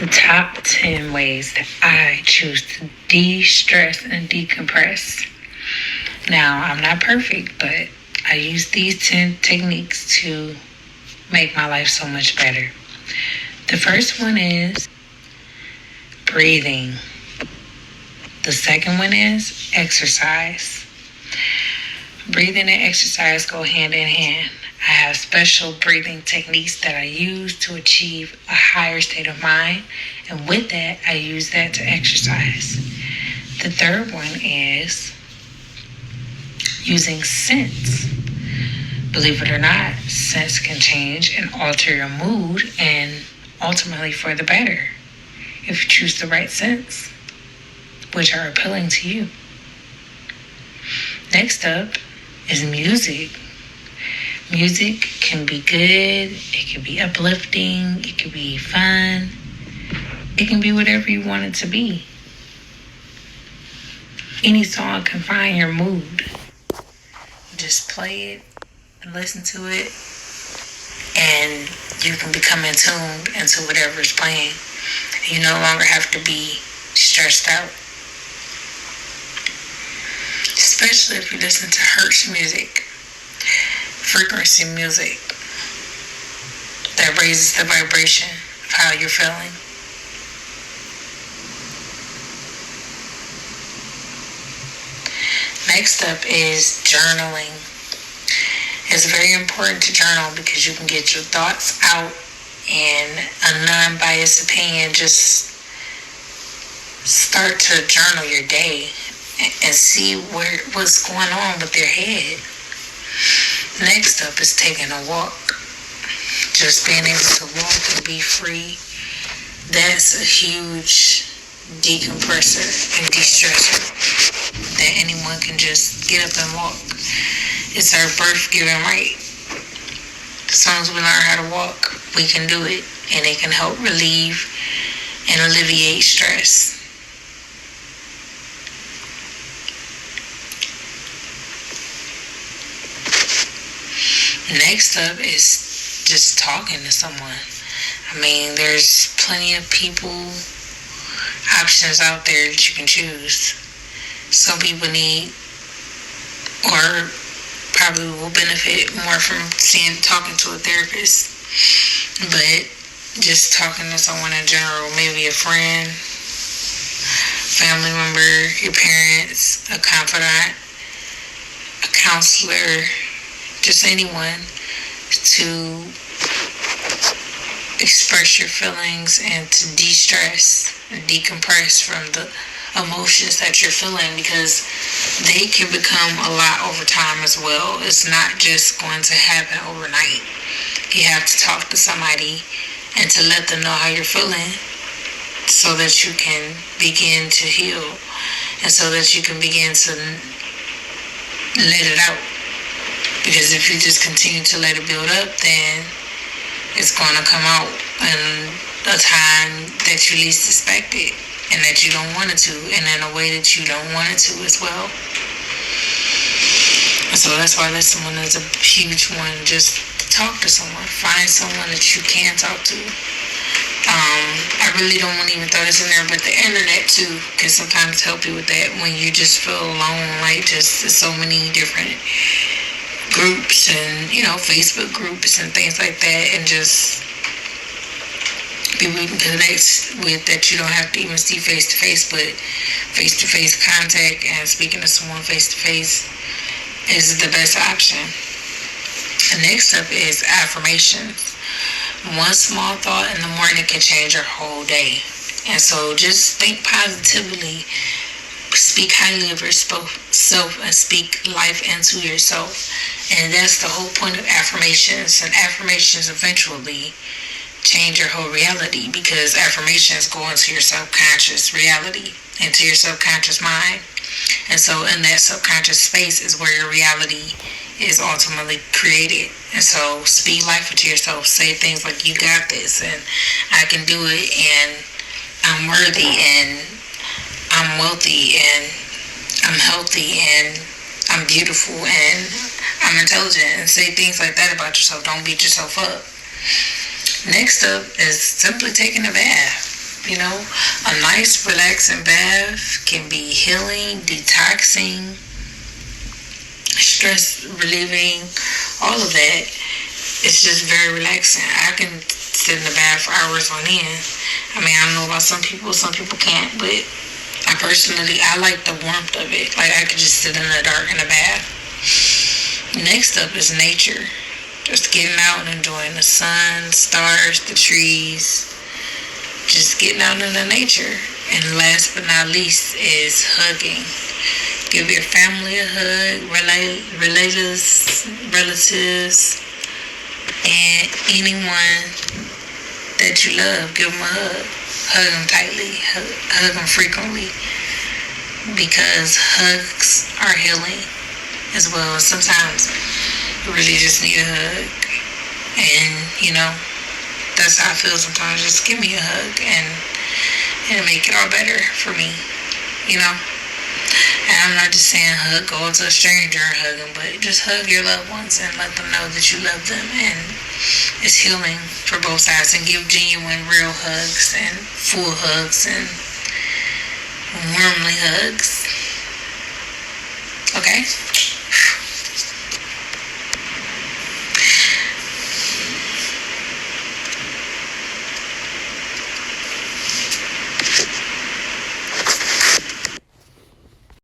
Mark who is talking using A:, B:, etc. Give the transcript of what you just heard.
A: the top 10 ways that I choose to de-stress and decompress. Now, I'm not perfect, but I use these 10 techniques to make my life so much better. The first one is breathing. The second one is exercise. Breathing and exercise go hand in hand. I have special breathing techniques that I use to achieve a higher state of mind, and with that, I use that to exercise. The third one is using scents. Believe it or not, scents can change and alter your mood, and ultimately for the better if you choose the right scents, which are appealing to you. Next up is music. Music can be good, it can be uplifting, it can be fun, it can be whatever you want it to be. Any song can find your mood. Just play it and listen to it, and you can become in tune into whatever is playing. You no longer have to be stressed out. Especially if you listen to Hertz music, frequency music that raises the vibration of how you're feeling. Next up is journaling. It's very important to journal because you can get your thoughts out, and a non-biased opinion. Just start to journal your day and see what's going on with your head. Next up is taking a walk. Just being able to walk and be free, that's a huge decompressor and de-stressor that anyone can just get up and walk. It's our birth-given right. As soon as we learn how to walk, we can do it, and it can help relieve and alleviate stress. Next up is just talking to someone. I mean, there's plenty of options out there that you can choose. Some people need, or probably will benefit more from talking to a therapist. But just talking to someone in general, maybe a friend, family member, your parents, a confidant, a counselor, just anyone, to express your feelings and to de-stress and decompress from the emotions that you're feeling, because they can become a lot over time as well. It's not just going to happen overnight. You have to talk to somebody and to let them know how you're feeling so that you can begin to heal and so that you can begin to let it out. Because if you just continue to let it build up, then it's going to come out in a time that you least expect it, and that you don't want it to, and in a way that you don't want it to as well. And so that's why this one is a huge one. Just talk to someone. Find someone that you can talk to. I really don't want to even throw this in there, but the internet too can sometimes help you with that when you just feel alone. Like, just so many different groups and, Facebook groups and things like that, and just people you can connect with that you don't have to even see face to face, but face to face contact and speaking to someone face to face is the best option. And next up is affirmations. One small thought in the morning can change your whole day. And so just think positively, speak highly of yourself, and speak life into yourself. And that's the whole point of affirmations. And affirmations eventually change your whole reality, because affirmations go into your subconscious reality, into your subconscious mind. And so in that subconscious space is where your reality is ultimately created. And so speak life into yourself. Say things like, you got this, and I can do it, and I'm worthy, and I'm wealthy, and I'm healthy, and I'm beautiful, and I'm intelligent. And say things like that about yourself. Don't beat yourself up. Next up is simply taking a bath. You know, a nice relaxing bath can be healing, detoxing, stress relieving, all of that. It's just very relaxing. I can sit in the bath for hours on end. I mean, I don't know about some people can't, but I like the warmth of it. Like, I could just sit in the dark in a bath. Next up is nature. Just getting out and enjoying the sun, stars, the trees, just getting out into nature. And last but not least is hugging. Give your family a hug, relatives, and anyone that you love, give them a hug. Hug them tightly, hug them frequently, because hugs are healing as well. Sometimes you really just need a hug, and that's how I feel sometimes. Just give me a hug, and it'll make it all better for me. And I'm not just saying go up to a stranger and hug them, but just hug your loved ones and let them know that you love them, and it's healing for both sides. And give genuine, real hugs and full hugs and warmly hugs. Okay?